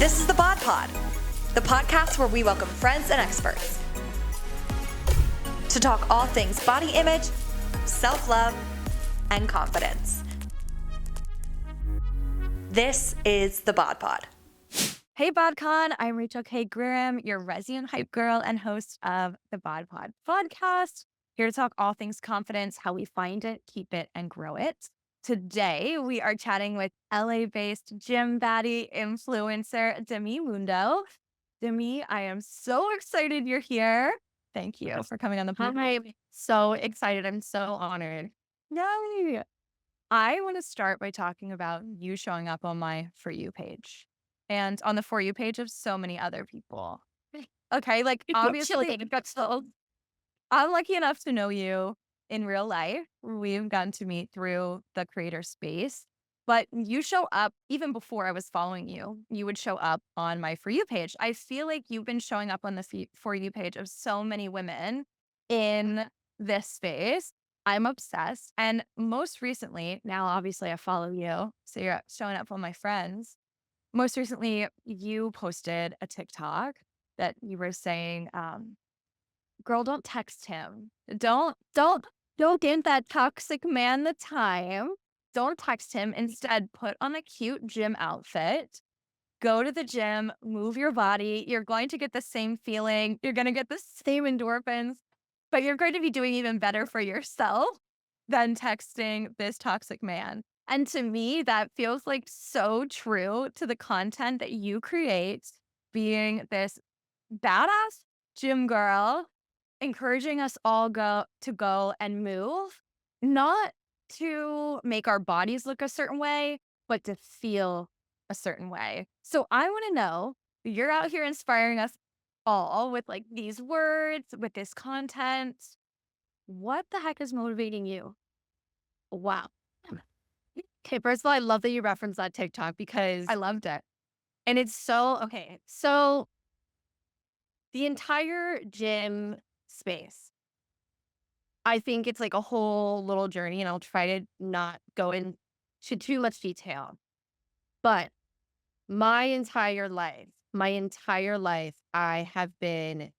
This is the Bod Pod, the podcast where we welcome friends and experts to talk all things body image, self-love, and confidence. This is the Bod Pod. Hey BodCon, I'm Rachel K. Graham, your resident hype girl and host of the Bod Pod podcast. Here to talk all things confidence, how we find it, keep it, and grow it. Today, we are chatting with LA-based gym baddie influencer, Demi Mundo. Demi, I am so excited you're here. Thank you for coming on the podcast. I'm so excited. I'm so honored. Yay! I want to start by talking about you showing up on my For You page and on the For You page of so many other people. Okay, like obviously, I'm lucky enough to know you in real life. We've gotten to meet through the creator space, but you show up even before I was following you. You would show up on my For You page. I feel like you've been showing up on the For You page of so many women in this space. I'm obsessed. And most recently, now obviously I follow you, so you're showing up on my friends. Most recently, you posted a TikTok that you were saying, girl, don't text him. Don't give that toxic man the time. Don't text him. Instead, put on a cute gym outfit. Go to the gym, move your body. You're going to get the same feeling. You're going to get the same endorphins, but you're going to be doing even better for yourself than texting this toxic man. And to me, that feels like so true to the content that you create, being this badass gym girl, encouraging us all go and move, not to make our bodies look a certain way, but to feel a certain way. So I want to know, you're out here inspiring us all with like these words, with this content. What the heck is motivating you? Wow. Okay, first of all, I love that you referenced that TikTok because I loved it. and it's so okay. So the entire gym space, I think it's like a whole little journey, and I'll try to not go into too much detail. But my entire life, I have been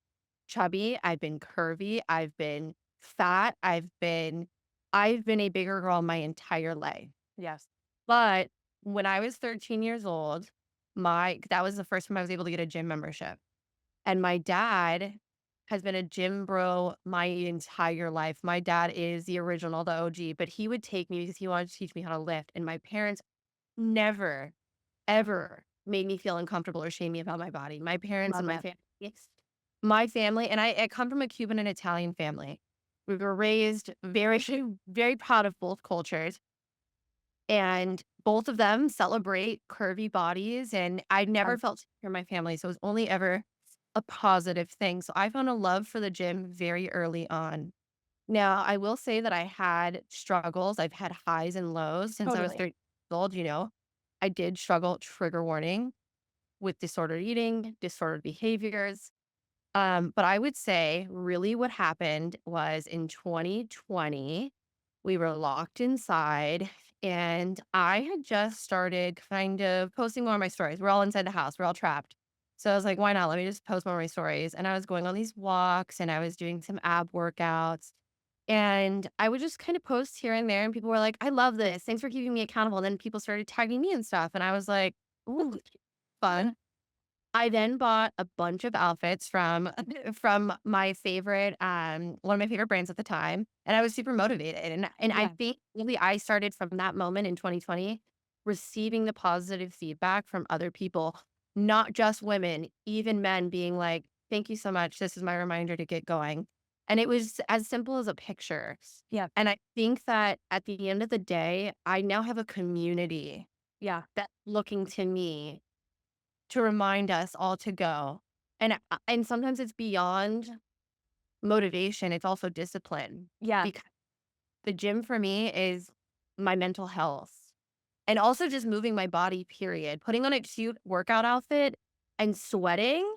chubby, I've been curvy, I've been fat, I've been a bigger girl my entire life. Yes. But when I was 13 years old, that was the first time I was able to get a gym membership. And my dad has been a gym bro my entire life. My dad is the original, the OG, but he would take me because he wanted to teach me how to lift. And my parents never, ever made me feel uncomfortable or shame me about my body. My parents and my family, and I come from a Cuban and Italian family. We were raised very, very proud of both cultures. And both of them celebrate curvy bodies. And I never felt secure in my family. So it was only ever a positive thing. So I found a love for the gym very early on. Now, I will say that I had struggles. I've had highs and lows since I was 13 years old. I did struggle, trigger warning, with disordered eating, disordered behaviors. But I would say really what happened was in 2020, we were locked inside and I had just started kind of posting more of my stories. We're all inside the house. We're all trapped. So I was like, why not? Let me just post more of my stories. And I was going on these walks and I was doing some ab workouts. And I would just kind of post here and there. And people were like, I love this. Thanks for keeping me accountable. And then people started tagging me and stuff. And I was like, ooh, fun. I then bought a bunch of outfits from my favorite, one of my favorite brands at the time, and I was super motivated. And I think really I started from that moment in 2020, receiving the positive feedback from other people, not just women, even men being like, "Thank you so much. This is my reminder to get going." And it was as simple as a picture. Yeah. And I think that at the end of the day, I now have a community that's looking to me to remind us all to go. And sometimes it's beyond motivation, it's also discipline. Yeah. Because the gym for me is my mental health. And also just moving my body, period. Putting on a cute workout outfit and sweating,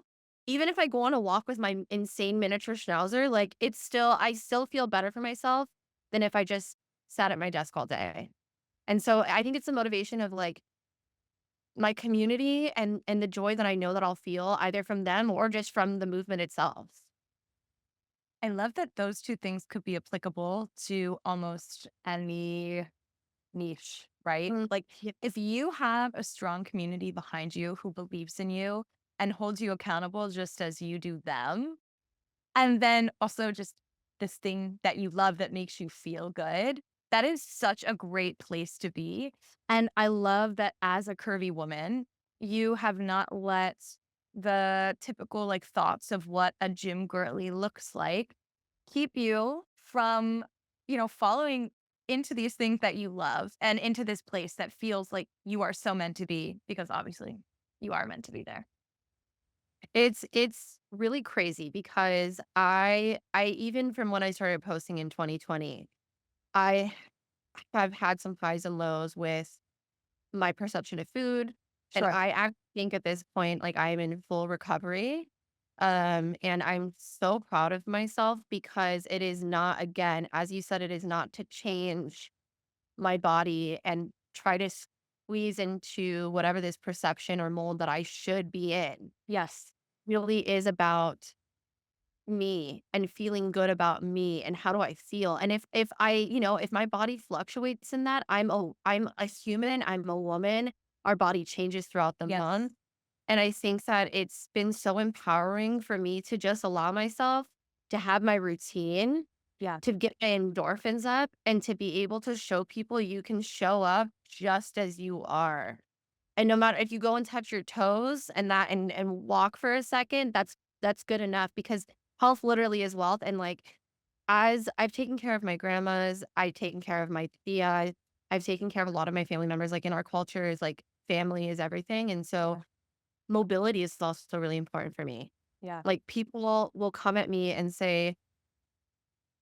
even if I go on a walk with my insane miniature schnauzer, like I still feel better for myself than if I just sat at my desk all day. And so I think it's the motivation of like my community and the joy that I know that I'll feel either from them or just from the movement itself. I love that those two things could be applicable to almost any niche, right? Mm, Like, yeah. if you have a strong community behind you who believes in you and holds you accountable just as you do them, and then also just this thing that you love that makes you feel good, that is such a great place to be. And I love that as a curvy woman, you have not let the typical like thoughts of what a gym girly looks like keep you from, following into these things that you love and into this place that feels like you are so meant to be because obviously you are meant to be there. It's really crazy because I even from when I started posting in 2020, I have had some highs and lows with my perception of food. And Sure. I think at this point, like I am in full recovery. And I'm so proud of myself because it is not, again, as you said, it is not to change my body and try to squeeze into whatever this perception or mold that I should be in. Yes. Really is about me and feeling good about me and how do I feel. And if I, if my body fluctuates in that, I'm a human, I'm a woman. Our body changes throughout the Yes. month. And I think that it's been so empowering for me to just allow myself to have my routine, Yeah. to get my endorphins up and to be able to show people you can show up just as you are. And no matter if you go and touch your toes and that and walk for a second, that's good enough because health literally is wealth. And like as I've taken care of my grandmas, I've taken care of my tia, I've taken care of a lot of my family members. Like in our culture is like family is everything. And so Yeah. mobility is also really important for me. Yeah. Like people will come at me and say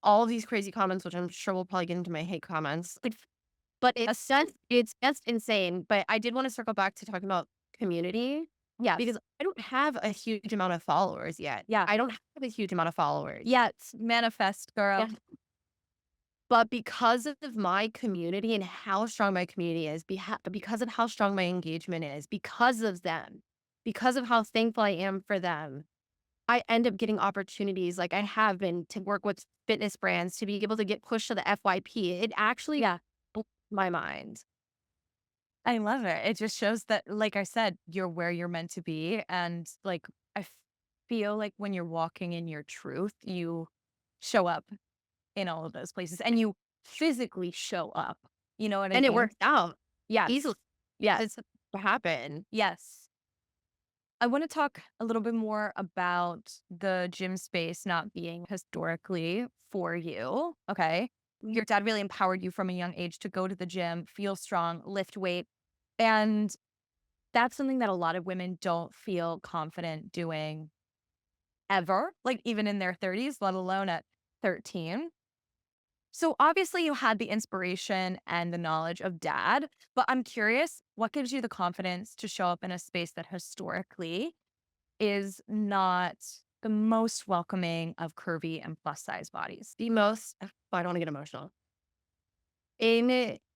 all of these crazy comments, which I'm sure we'll probably get into my hate comments. But it's just insane, but I did wanna circle back to talking about community Yes. because I don't have a huge amount of followers yet. Yeah. I don't have a huge amount of followers. Yes. Manifest, girl. Yeah. But because of my community and how strong my community is, because of how strong my engagement is, because of them, because of how thankful I am for them, I end up getting opportunities like I have been to work with fitness brands to be able to get pushed to the FYP. It actually Yeah. blew my mind. I love it. It just shows that, like I said, you're where you're meant to be. And like, feel like when you're walking in your truth, you show up in all of those places and you physically show up. You know what I And it mean? worked out Yes. easily. Yes. It's what happened. Yes. I want to talk a little bit more about the gym space not being historically for you. Okay. Your dad really empowered you from a young age to go to the gym, feel strong, lift weight. And that's something that a lot of women don't feel confident doing ever, like even in their 30s, let alone at 13. So obviously you had the inspiration and the knowledge of dad, but I'm curious, what gives you the confidence to show up in a space that historically is not the most welcoming of curvy and plus size bodies? The most I don't wanna get emotional.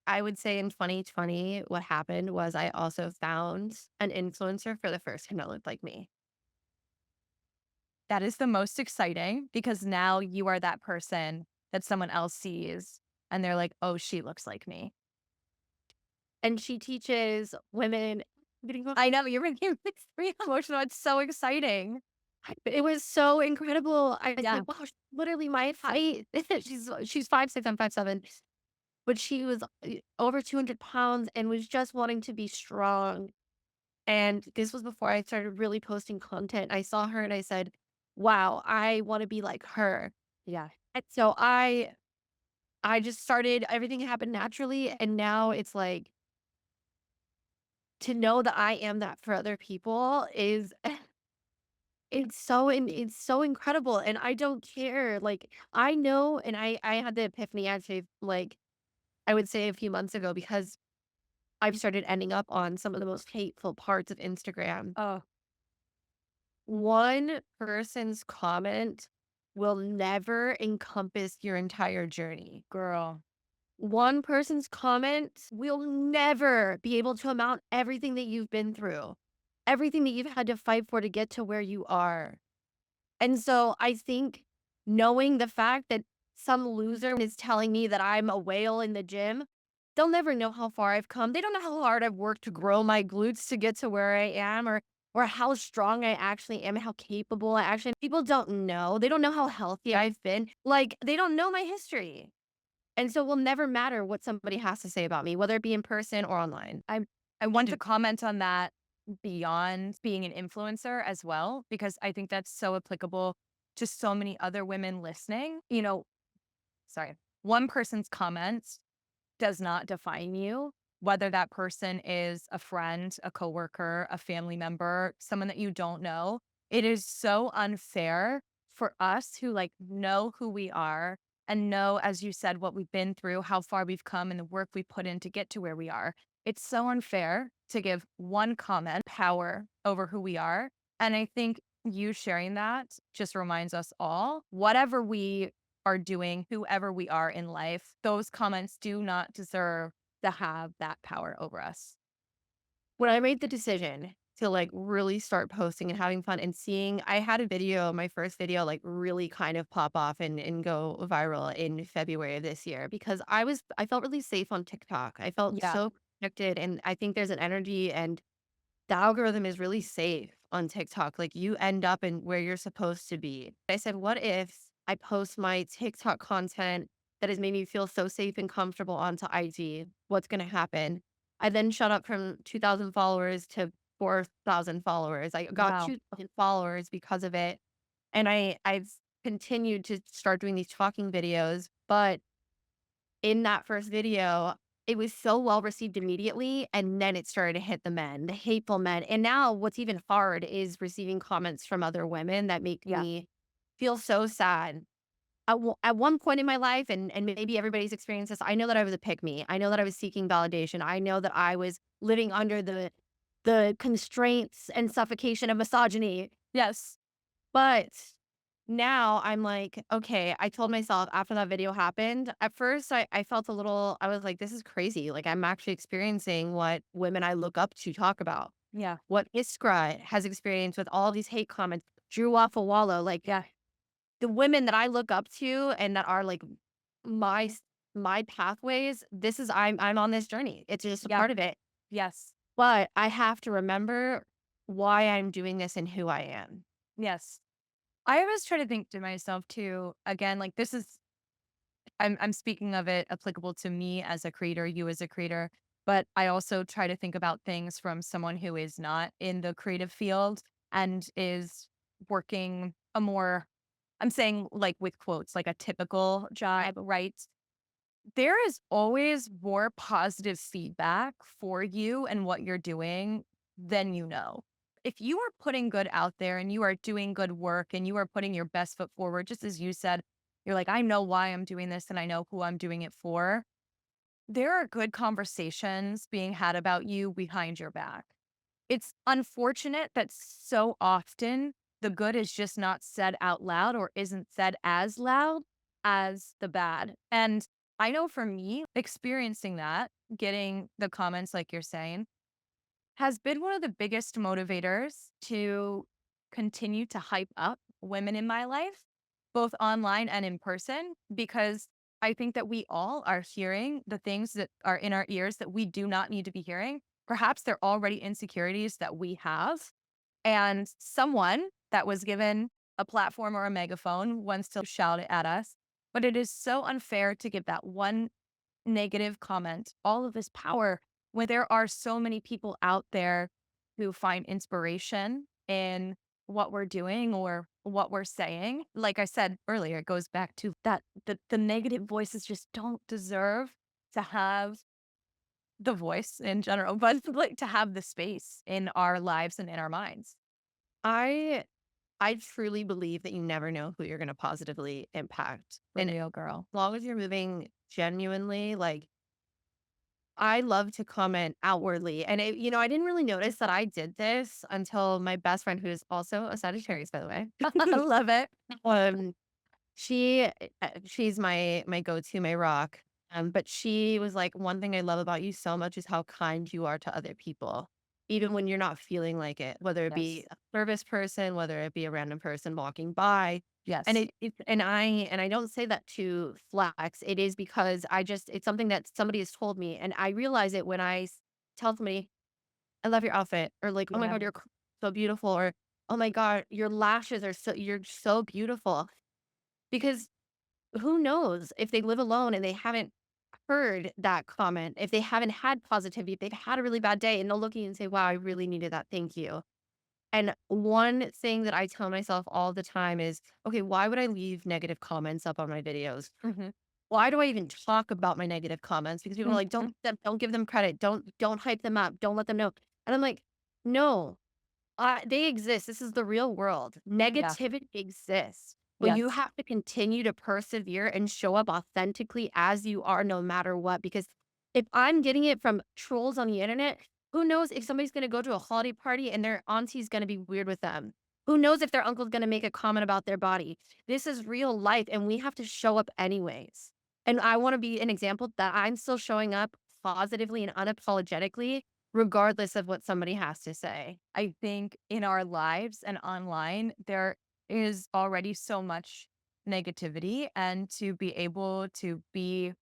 I would say in 2020, what happened was I also found an influencer for the first time that looked like me. That is the most exciting because now you are that person that someone else sees and they're like, oh, she looks like me. And she teaches women I'm getting emo I know you're making me emotional. It's so exciting. it was so incredible. I was Yeah. like, "Wow, she's literally my height." She's 5'6", I'm 5'7", but she was, over 200 pounds and was just wanting to be strong. And this was before I started really posting content. I saw her and I said, "Wow, I wanna be like her." Yeah. And so I just started everything happened naturally, and now it's like, to know that I am that for other people is it's so incredible, and I don't care, like, I know and I had the epiphany actually, like, I would say a few months ago because I've started ending up on some of the most hateful parts of Instagram. Oh, One person's comment will never encompass your entire journey. girl. one person's comment will never be able to amount everything that you've been through, everything that you've had to fight for to get to where you are. And so I think knowing the fact that some loser is telling me that I'm a whale in the gym, they'll never know how far I've come. They don't know how hard I've worked to grow my glutes to get to where I am, or how strong I actually am, how capable I actually am. People don't know. They don't know how healthy I've been. Like, they don't know my history. And so it will never matter what somebody has to say about me, whether it be in person or online. I want to comment on that beyond being an influencer as well, because I think that's so applicable to so many other women listening. Sorry, one person's comments does not define you, whether that person is a friend, a coworker, a family member, someone that you don't know. It is so unfair for us who know who we are and know, as you said, what we've been through, how far we've come and the work we put in to get to where we are. It's so unfair to give one comment power over who we are. And I think you sharing that just reminds us all, whatever we are doing, whoever we are in life, those comments do not deserve to have that power over us. When I made the decision to really start posting and having fun and seeing, I had a video, my first video, really kind of pop off and go viral in February of this year because I felt really safe on TikTok. I felt Yeah. so protected. And I think there's an energy and the algorithm is really safe on TikTok. Like you end up in where you're supposed to be. I said, what if I post my TikTok content that has made me feel so safe and comfortable onto IG? What's going to happen? I then shot up from 2,000 followers to 4,000 followers. I got Wow. 2,000 followers because of it. And I've continued to start doing these talking videos. But in that first video, it was so well received immediately, and then it started to hit the men, the hateful men. And now what's even hard is receiving comments from other women that make Yeah. me feel so sad. At one point in my life, and maybe everybody's experienced this, I know that I was a pick me. I know that I was seeking validation. I know that I was living under the constraints and suffocation of misogyny. Yes. But now I'm like, okay, I told myself after that video happened, at first I felt a little, I was like, this is crazy. Like I'm actually experiencing what women I look up to talk about, Yeah. what Iskra has experienced with all these hate comments, Drew off a wallow. Like Yeah. the women that I look up to and that are like my my pathways, I'm on this journey. It's just a Yeah. part of it. Yes. But I have to remember why I'm doing this and who I am. Yes. I always try to think to myself too, again, this is I'm speaking of it applicable to me as a creator, you as a creator, but I also try to think about things from someone who is not in the creative field and is working a more, I'm saying with quotes, like a typical job, right? There is always more positive feedback for you and what you're doing than you know. If you are putting good out there and you are doing good work and you are putting your best foot forward, just as you said, you're like, I know why I'm doing this and I know who I'm doing it for. There are good conversations being had about you behind your back. It's unfortunate that so often the good is just not said out loud or isn't said as loud as the bad. And I know for me, experiencing that, getting the comments like you're saying, has been one of the biggest motivators to continue to hype up women in my life, both online and in person, because I think that we all are hearing the things that are in our ears that we do not need to be hearing. Perhaps they're already insecurities that we have. And someone that was given a platform or a megaphone wants to shout it at us. But it is so unfair to give that one negative comment all of this power when there are so many people out there who find inspiration in what we're doing or what we're saying. Like I said earlier, it goes back to that the negative voices just don't deserve to have the voice in general, but to have the space in our lives and in our minds. I I truly believe that you never know who you're going to positively impact. For And as real, girl. long as you're moving genuinely, I love to comment outwardly. And I didn't really notice that I did this until my best friend, who's also a Sagittarius, by the way. I love it. um, she's my go-to, my rock. But she was like, one thing I love about you so much is how kind you are to other people, even when you're not feeling like it, whether it be Yes. a service person, whether it be a random person walking by. And Yes. I don't say that to flex. It is because it's something that somebody has told me. And I realize it when tell somebody, I love your outfit, or like, oh my Yeah. God, you're so beautiful, or oh my God, your lashes you're so beautiful. Because who knows if they live alone and they haven't heard that comment, if they haven't had positivity, if they've had a really bad day and they'll look at you and say, wow, I really needed that. Thank you. And one thing that I tell myself all the time is, okay, why would I leave negative comments up on my videos? Mhm. Why do I even talk about my negative comments? Because people are like, Mhm. don't give them credit. Don't hype them up. Don't let them know. And I'm like, no, they exist. This is the real world. Yeah. Negativity exists, but you Yes. have to continue to persevere and show up authentically as you are, no matter what. Because if I'm getting it from trolls on the internet, who knows if somebody's going to go to a holiday party and their auntie's going to be weird with them? Who knows if their uncle's going to make a comment about their body? This is real life, and we have to show up anyways. And I want to be an example that I'm still showing up positively and unapologetically, regardless of what somebody has to say. I think in our lives and online, there is already so much negativity, and to be able to be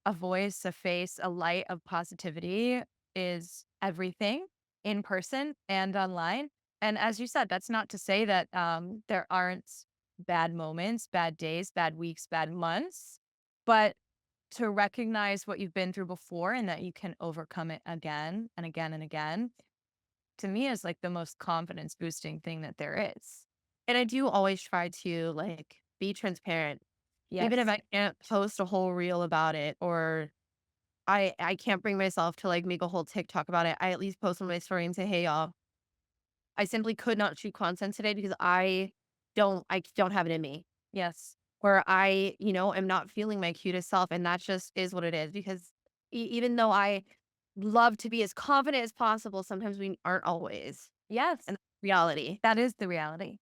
a voice, a face, a light of positivity is everything in person and online. And as you said, that's not to say that there aren't bad moments, bad days, bad weeks, bad months, but to recognize what you've been through before and that you can overcome it again and again and again, to me is like the most confidence boosting thing that there is. And I do always try to, like, be transparent. Even if Yes. I can't post a whole reel about it, or I can't bring myself to, like, make a whole TikTok about it, I at least post on my story and say, "Hey, y'all, I simply could not shoot content today because I don't have it in me." Yes. Where am not feeling my cutest self, and that just is what it is, because even though I love to be as confident as possible, sometimes we aren't always, Yes. and that's reality. That is the reality.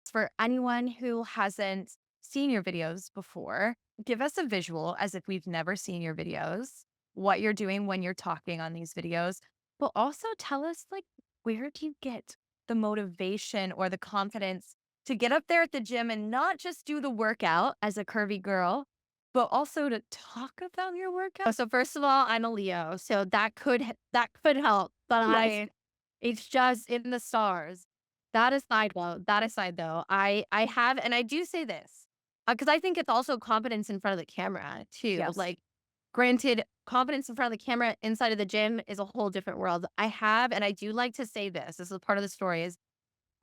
For anyone who hasn't seen your videos before, give us a visual as if we've never seen your videos, what you're doing when you're talking on these videos, but also tell us, like, where do you get the motivation or the confidence to get up there at the gym and not just do the workout as a curvy girl, but also to talk about your workout? So first of all, I'm a Leo, so that could help, but Yes. it's just in the stars. That aside though, I have, and I do say this, because I think it's also confidence in front of the camera too. Yes. Like, granted, confidence in front of the camera inside of the gym is a whole different world. I have, and I do like to say this. This is part of the story. Is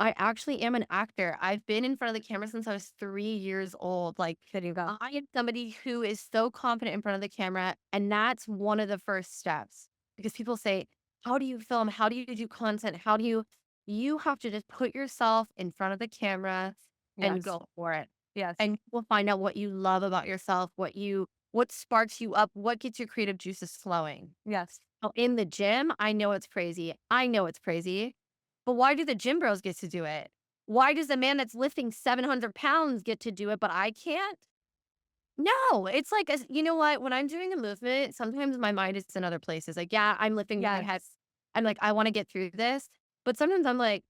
I actually am an actor. I've been in front of the camera since I was 3 years old. Like, There you go. I am somebody who is so confident in front of the camera, and that's one of the first steps. Because people say, "How do you film? How do you do content? How do you have to just put yourself in front of the camera and Yes. go for it. Yes. And you will find out what you love about yourself, what sparks you up, what gets your creative juices flowing." Yes. Oh, in the gym, I know it's crazy. I know it's crazy. But why do the gym bros get to do it? Why does the man that's lifting 700 pounds get to do it, but I can't? No, it's like, you know what? When I'm doing a movement, sometimes my mind is in other places. Like, yeah, I'm lifting my head. Yes. I'm like, I want to get through this. But sometimes I'm like,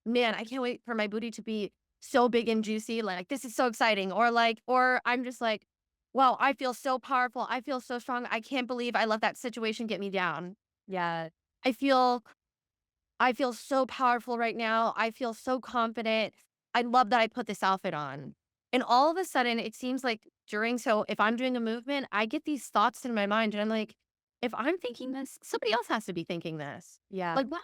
man, I can't wait for my booty to be so big and juicy. Like, this is so exciting. Or I'm just like, wow, I feel so powerful. I feel so strong. I can't believe I let that situation get me down. Yeah. I feel I feel so powerful right now. I feel so confident. I love that I put this outfit on. And all of a sudden, it seems like so if I'm doing a movement, I get these thoughts in my mind. And I'm like, if I'm thinking this, somebody else has to be thinking this. Yeah. Like, wow,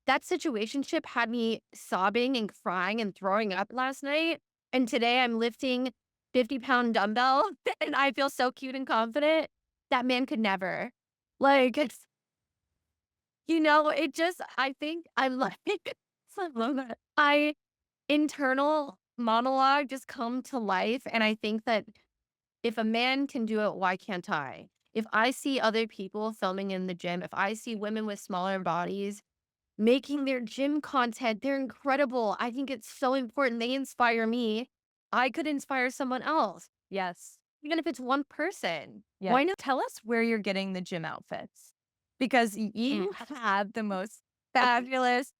that situationship had me sobbing and crying and throwing up last night. And today I'm lifting 50-pound dumbbell and I feel so cute and confident. That man could never. Like, it just, I think I'm like, I love that. Internal monologue just come to life. And I think that if a man can do it, why can't I? If I see other people filming in the gym, if I see women with smaller bodies making their gym content, they're incredible. I think it's so important. They inspire me. I could inspire someone else, Yes. even if it's one person. Yeah. Why not tell us where you're getting the gym outfits? Because you have the most fabulous,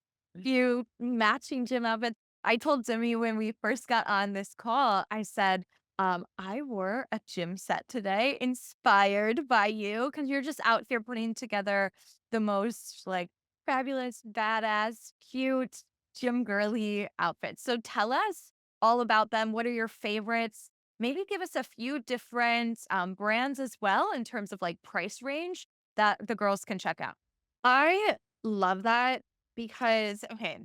cute, matching gym outfits. I told Demi when we first got on this call, I said, I wore a gym set today inspired by you because you're just out here putting together the most like fabulous, badass, cute, gym girly outfits. So tell us all about them. What are your favorites? Maybe give us a few different brands as well in terms of like price range that the girls can check out. I love that because, okay,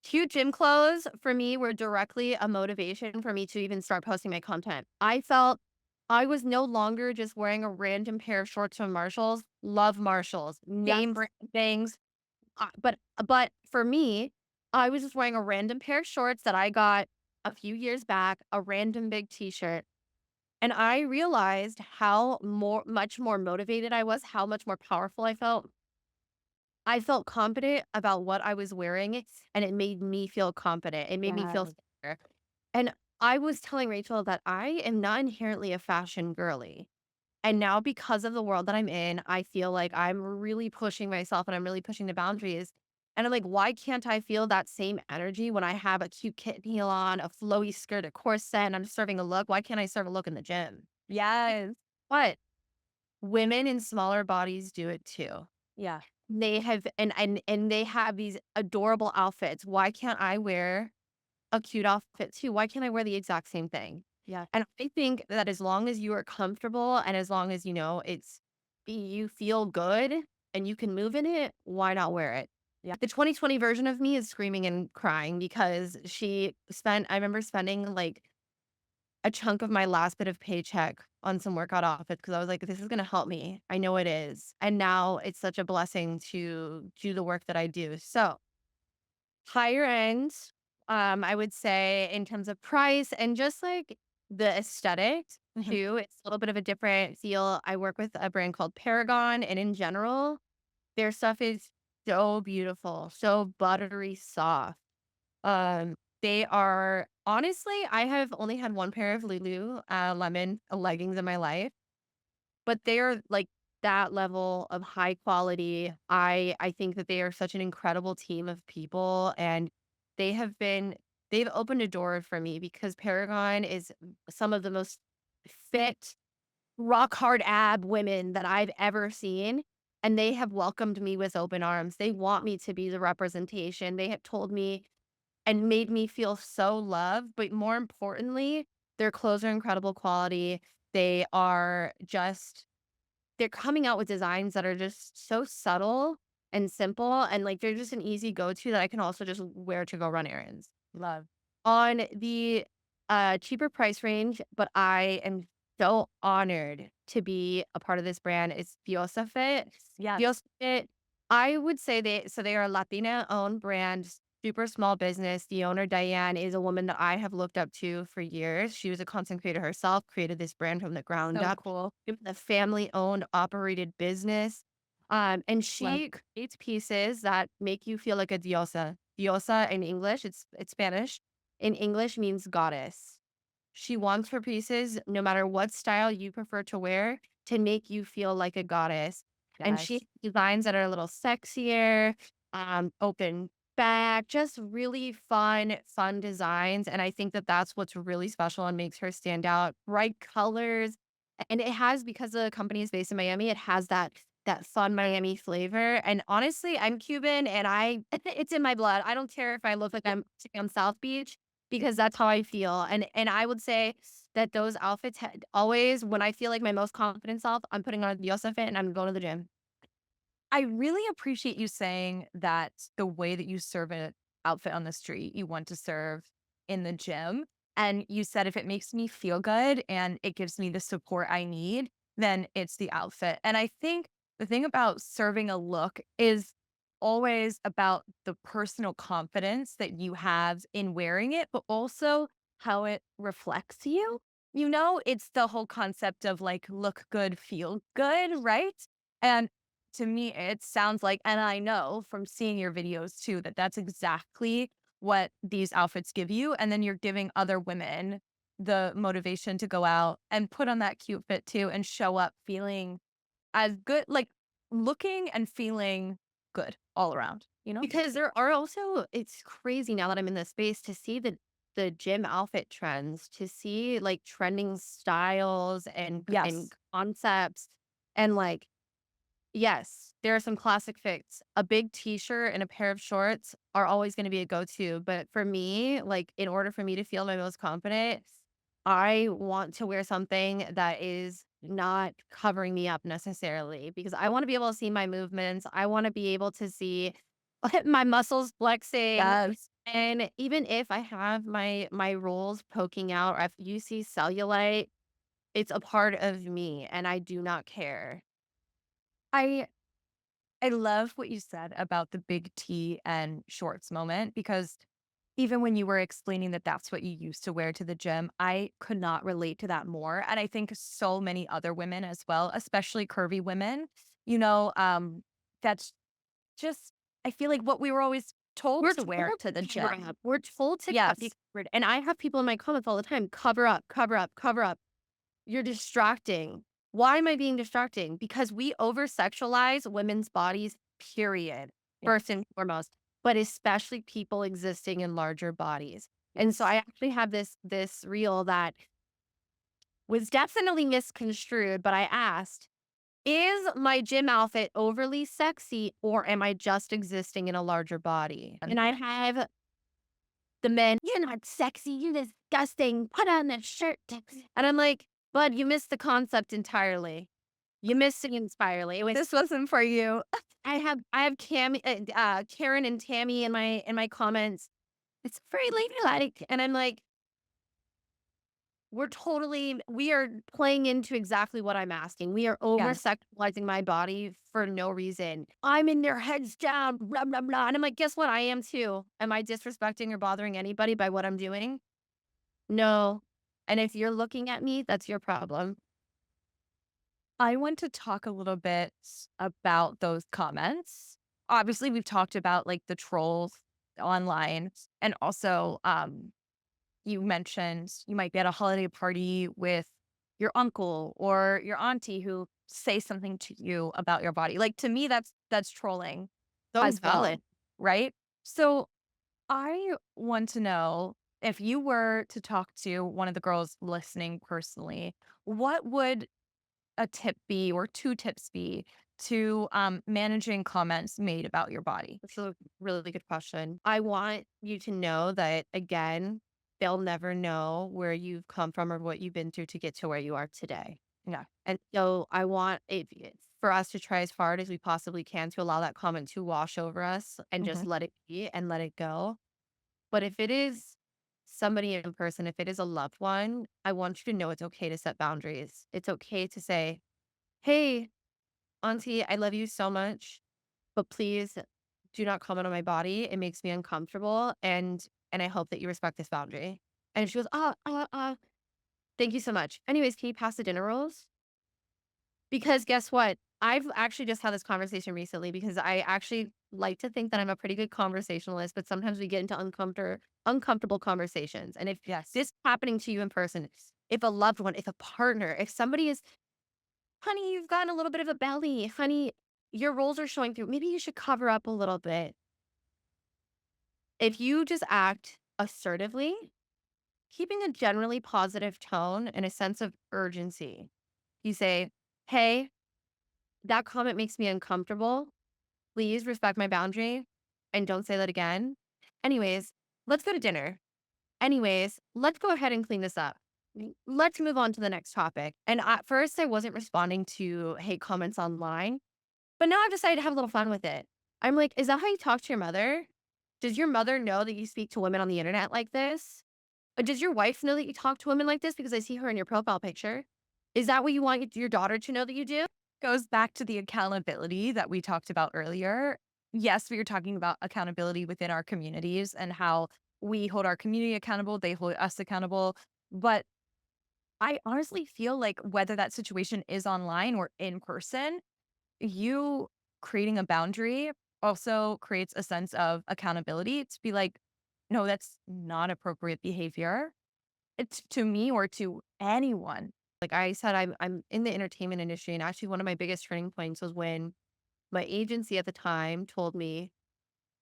cute gym clothes for me were directly a motivation for me to even start posting my content. I felt I was no longer just wearing a random pair of shorts from Marshalls. Love Marshalls, name brand things. But for me, I was just wearing a random pair of shorts that I got a few years back, a random big t-shirt. And I realized how much more motivated I was, how much more powerful I felt. I felt confident about what I was wearing, and it made me feel confident. It made me feel secure. And I was telling Rachel that I am not inherently a fashion girly. And now because of the world that I'm in, I feel like I'm really pushing myself and I'm really pushing the boundaries. And I'm like, why can't I feel that same energy when I have a cute kitten heel on, a flowy skirt, a corset, and I'm serving a look? Why can't I serve a look in the gym? Yes. But women in smaller bodies do it too. Yeah. They have and they have these adorable outfits. Why can't I wear a cute outfit too? Why can't I wear the exact same thing? Yeah. And I think that as long as you are comfortable and as long as you feel good and you can move in it, why not wear it? Yeah. The 2020 version of me is screaming and crying because I remember spending like a chunk of my last bit of paycheck on some workout outfits because I was like, this is going to help me. I know it is. And now it's such a blessing to do the work that I do. So higher end, I would say in terms of price and just like the aesthetics too. It's a little bit of a different feel. I work with a brand called Paragon, and in general, their stuff is so beautiful, so buttery soft. They are honestly, I have only had one pair of Lululemon leggings in my life, but they are like that level of high quality. I think that they are such an incredible team of people, and they have been they've opened a door for me because Paragon is some of the most fit, rock hard ab women that I've ever seen. And they have welcomed me with open arms. They want me to be the representation. They have told me and made me feel so loved. But more importantly, their clothes are incredible quality. They are just, they're coming out with designs that are just so subtle and simple. And like, they're just an easy go to that I can also just wear to go run errands. Love. On the cheaper price range, but I am so honored to be a part of this brand. It's Diosa Fit. Yeah. Diosa Fit, I would say they are a Latina owned brand, super small business. The owner, Diane, is a woman that I have looked up to for years. She was a content creator herself, created this brand from the ground So up. cool. It's a family owned, operated business. And she creates pieces that make you feel like a diosa. Diosa in English, it's Spanish. In English means goddess. She wants her pieces, no matter what style you prefer to wear, to make you feel like a goddess. And Yes. she designs that are a little sexier, open back, just really fun designs. And I think that that's what's really special and makes her stand out. Bright colors. And it has, because the company is based in Miami, it has that fun Miami flavor. And honestly, I'm Cuban and it's in my blood. I don't care if I look like I'm sitting on South Beach because that's how I feel. And I would say that those outfits always, when I feel like my most confident self, I'm putting on a Diosa fit and I'm going to the gym. I really appreciate you saying that the way that you serve an outfit on the street, you want to serve in the gym. And you said if it makes me feel good and it gives me the support I need, then it's the outfit. And I think the thing about serving a look is always about the personal confidence that you have in wearing it, but also how it reflects you. You know, it's the whole concept of like look good, feel good, right? And to me, it sounds like, and I know from seeing your videos too, that that's exactly what these outfits give you. And then you're giving other women the motivation to go out and put on that cute fit too and show up feeling as good, like looking and feeling good all around, you know? Because there are also, it's crazy now that I'm in this space to see the gym outfit trends, to see like trending styles and Yes. concepts. And like, yes, there are some classic fits. A big t-shirt and a pair of shorts are always going to be a go-to. But for me, like in order for me to feel my most confident, I want to wear something that is not covering me up necessarily because I want to be able to see my movements. I want to be able to see my muscles flexing. Yes. And even if I have my rolls poking out or if you see cellulite, it's a part of me and I do not care. I I love what you said about the big T and shorts moment because even when you were explaining that that's what you used to wear to the gym, I could not relate to that more. And I think so many other women as well, especially curvy women, you know, that's just, I feel like what we were always told We're to wear told to the to cover gym. up. We're told to be Yes. covered. And I have people in my comments all the time, cover up, cover up, cover up. You're distracting. Why am I being distracting? Because we over sexualize women's bodies, period, Yeah. first and foremost, but especially people existing in larger bodies. And so I Yes. actually have this reel that was definitely misconstrued, but I asked, is my gym outfit overly sexy or am I just existing in a larger body? And I have the men, you're not sexy, you're disgusting, put on that shirt. And I'm like, bud, you missed the concept entirely. You missed it entirely. It was This wasn't for you. I have Karen and Tammy in my comments. It's very ladylike. And I'm like, we are playing into exactly what I'm asking. We are over Yes. sexualizing my body for no reason. I'm in their heads down, blah, blah, blah. And I'm like, guess what? I am too. Am I disrespecting or bothering anybody by what I'm doing? No. And if you're looking at me, that's your problem. I want to talk a little bit about those comments. Obviously, we've talked about like the trolls online and also you mentioned you might be at a holiday party with your uncle or your auntie who say something to you about your body. Like to me, that's trolling So as well, valid. right? So I want to know if you were to talk to one of the girls listening personally, what would a tip be or two tips be to managing comments made about your body? That's a really good question. I want you to know that, again, they'll never know where you've come from or what you've been through to get to where you are today. Yeah. And so I want for us to try as hard as we possibly can to allow that comment to wash over us and just Hmm. let it be and let it go. But if it is somebody in person, if it is a loved one, I want you to know it's okay to set boundaries. It's okay to say, hey, auntie, I love you so much, but please do not comment on my body. It makes me uncomfortable. And I hope that you respect this boundary. And she goes, thank you so much. Anyways, can you pass the dinner rolls? Because guess what? I've actually just had this conversation recently because I actually like to think that I'm a pretty good conversationalist, but sometimes we get into uncomfortable conversations. And if Yes. this is happening to you in person, if a loved one, if a partner, if somebody is, honey, you've gotten a little bit of a belly, honey, your rolls are showing through. Maybe you should cover up a little bit. If you just act assertively, keeping a generally positive tone and a sense of urgency, you say, hey, that comment makes me uncomfortable. Please respect my boundary and don't say that again. Anyways, let's go to dinner. Anyways, let's go ahead and clean this up. Let's move on to the next topic. And at first, I wasn't responding to hate comments online, but now I've decided to have a little fun with it. I'm like, is that how you talk to your mother? Does your mother know that you speak to women on the internet like this? Does your wife know that you talk to women like this because I see her in your profile picture? Is that what you want your daughter to know that you do? Goes back to the accountability that we talked about earlier. Yes, we were talking about accountability within our communities and how we hold our community accountable, they hold us accountable. But I honestly feel like whether that situation is online or in person, you creating a boundary also creates a sense of accountability to be like, no, that's not appropriate behavior. It's to me or to anyone. Like I said, I'm in the entertainment industry, and actually one of my biggest turning points was when my agency at the time told me,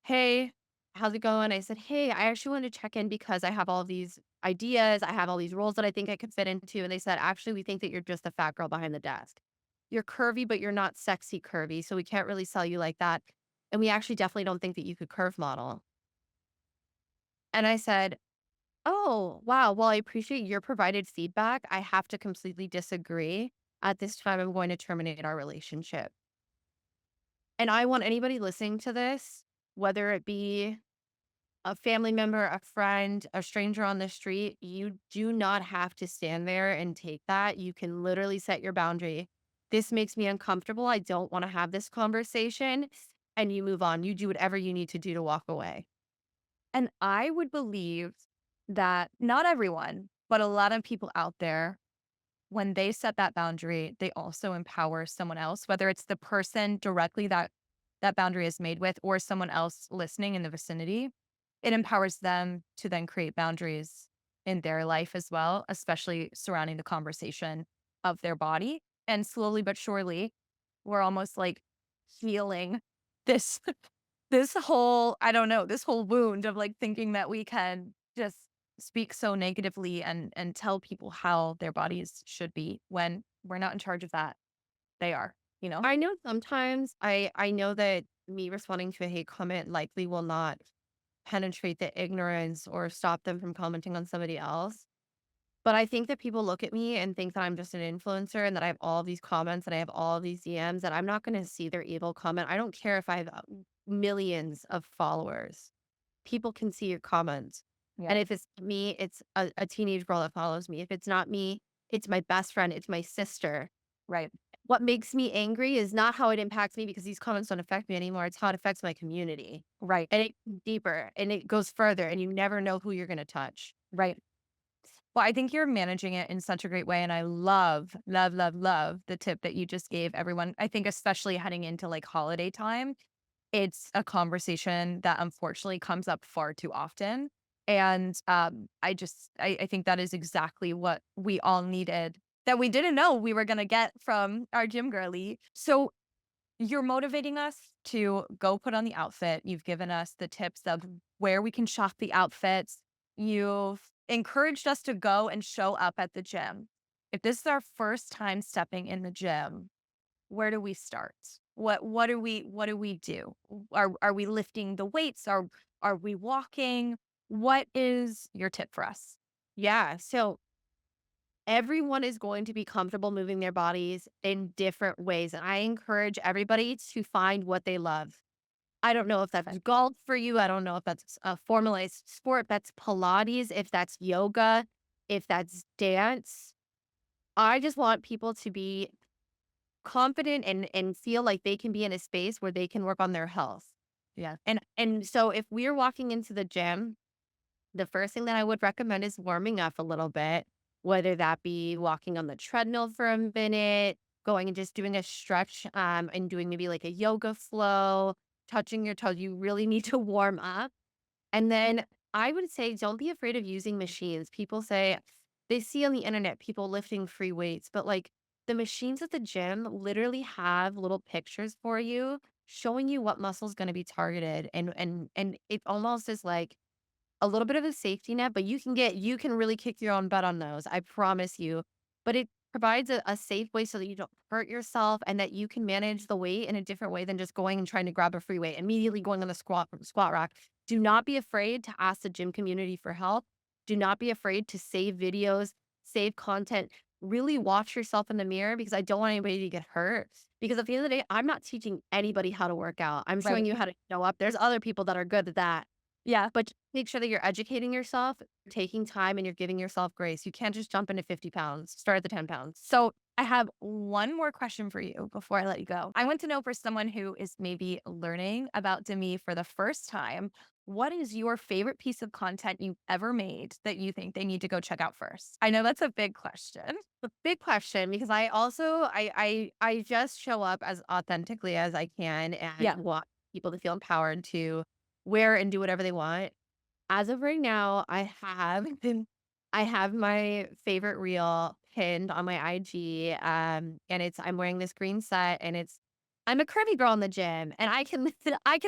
"Hey, how's it going?" I said, "Hey, I actually wanted to check in because I have all these ideas. I have all these roles that I think I could fit into." And they said, "Actually, we think that you're just a fat girl behind the desk. You're curvy, but you're not sexy curvy. So we can't really sell you like that. And we actually definitely don't think that you could curve model." And I said, "Oh, wow. Well, I appreciate your provided feedback. I have to completely disagree. At this time, I'm going to terminate our relationship." And I want anybody listening to this, whether it be a family member, a friend, a stranger on the street, you do not have to stand there and take that. You can literally set your boundary. This makes me uncomfortable. I don't want to have this conversation. And you move on. You do whatever you need to do to walk away. And I would believe that not everyone, but a lot of people out there, when they set that boundary, they also empower someone else, whether it's the person directly that that boundary is made with or someone else listening in the vicinity. It empowers them to then create boundaries in their life as well, especially surrounding the conversation of their body. And slowly but surely, we're almost like healing this this whole, I don't know, this whole wound of like thinking that we can just speak so negatively and tell people how their bodies should be when we're not in charge of that. They are, you know? I know sometimes I know that me responding to a hate comment likely will not penetrate the ignorance or stop them from commenting on somebody else. But I think that people look at me and think that I'm just an influencer and that I have all these comments and I have all these DMs, and I'm not going to see their evil comment. I don't care if I have millions of followers. People can see your comments. Yeah. And if it's me, it's a teenage girl that follows me. If it's not me, it's my best friend, it's my sister. Right. What makes me angry is not how it impacts me because these comments don't affect me anymore. It's how it affects my community. Right. And it goes deeper and it goes further, and you never know who you're going to touch. Right. Well, I think you're managing it in such a great way. And I love, love, love, love the tip that you just gave everyone. I think, especially heading into like holiday time, it's a conversation that unfortunately comes up far too often. And I think that is exactly what we all needed that we didn't know we were going to get from our gym girly. So you're motivating us to go put on the outfit. You've given us the tips of where we can shop the outfits. You've encouraged us to go and show up at the gym. If this is our first time stepping in the gym, where do we start? What do we do? Are we lifting the weights? Are we walking? What is your tip for us? Yeah. So everyone is going to be comfortable moving their bodies in different ways. And I encourage everybody to find what they love. I don't know if that's Okay. golf for you. I don't know if that's a formalized sport. That's Pilates, if that's yoga, if that's dance. I just want people to be confident and feel like they can be in a space where they can work on their health. Yeah. And so if we're walking into the gym, the first thing that I would recommend is warming up a little bit, whether that be walking on the treadmill for a minute, going and just doing a stretch, and doing maybe like a yoga flow, touching your toes. You really need to warm up. And then I would say don't be afraid of using machines. People say they see on the internet people lifting free weights, but like the machines at the gym literally have little pictures for you showing you what muscle is going to be targeted, and it almost is like a little bit of a safety net, but you can really kick your own butt on those. I promise you. But it provides a safe way so that you don't hurt yourself and that you can manage the weight in a different way than just going and trying to grab a free weight, immediately going on the squat rack. Do not be afraid to ask the gym community for help. Do not be afraid to save videos, save content. Really watch yourself in the mirror, because I don't want anybody to get hurt. Because at the end of the day, I'm not teaching anybody how to work out. I'm showing Right. you how to show up. There's other people that are good at that. Yeah. But just make sure that you're educating yourself, taking time, and you're giving yourself grace. You can't just jump into 50 pounds. Start at the 10 pounds. So I have one more question for you before I let you go. I want to know, for someone who is maybe learning about Demi for the first time, what is your favorite piece of content you've ever made that you think they need to go check out first? I know that's a big question. A big question, because I also I just show up as authentically as I can Yeah. and want people to feel empowered to wear and do whatever they want. As of right now, I have I have my favorite reel pinned on my IG, and I'm wearing this green set, and I'm a curvy girl in the gym, and I can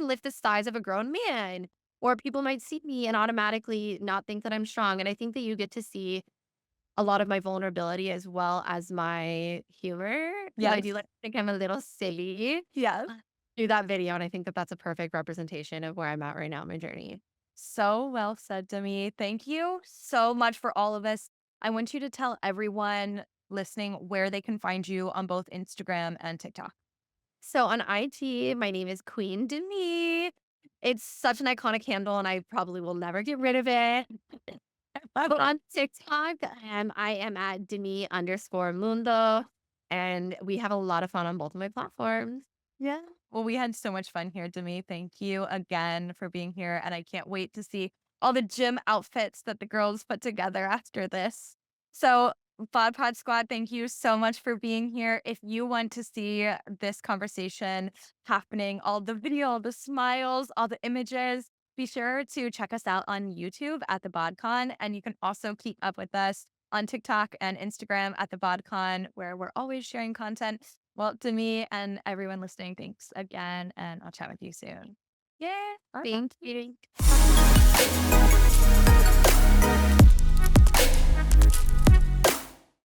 lift the size of a grown man. Or people might see me and automatically not think that I'm strong. And I think that you get to see a lot of my vulnerability as well as my humor. Because I Yes. do like think I'm a little silly Yes. through that video, and I think that that's a perfect representation of where I'm at right now in my journey. So well said, Demi. Thank you so much for all of this. I want you to tell everyone listening where they can find you on both Instagram and TikTok. So on IG, my name is Queen Demi. It's such an iconic handle, and I probably will never get rid of it. But on TikTok, I am at Demi_Mundo, and we have a lot of fun on both of my platforms. Yeah. Well, we had so much fun here, Demi. Thank you again for being here. And I can't wait to see all the gym outfits that the girls put together after this. So, Bod Pod Squad, thank you so much for being here. If you want to see this conversation happening, all the video, all the smiles, all the images, be sure to check us out on YouTube at the BodCon. And you can also keep up with us on TikTok and Instagram at the BodCon, where we're always sharing content. Well, to me and everyone listening, thanks again, and I'll chat with you soon. Yeah. Bye. Thank you.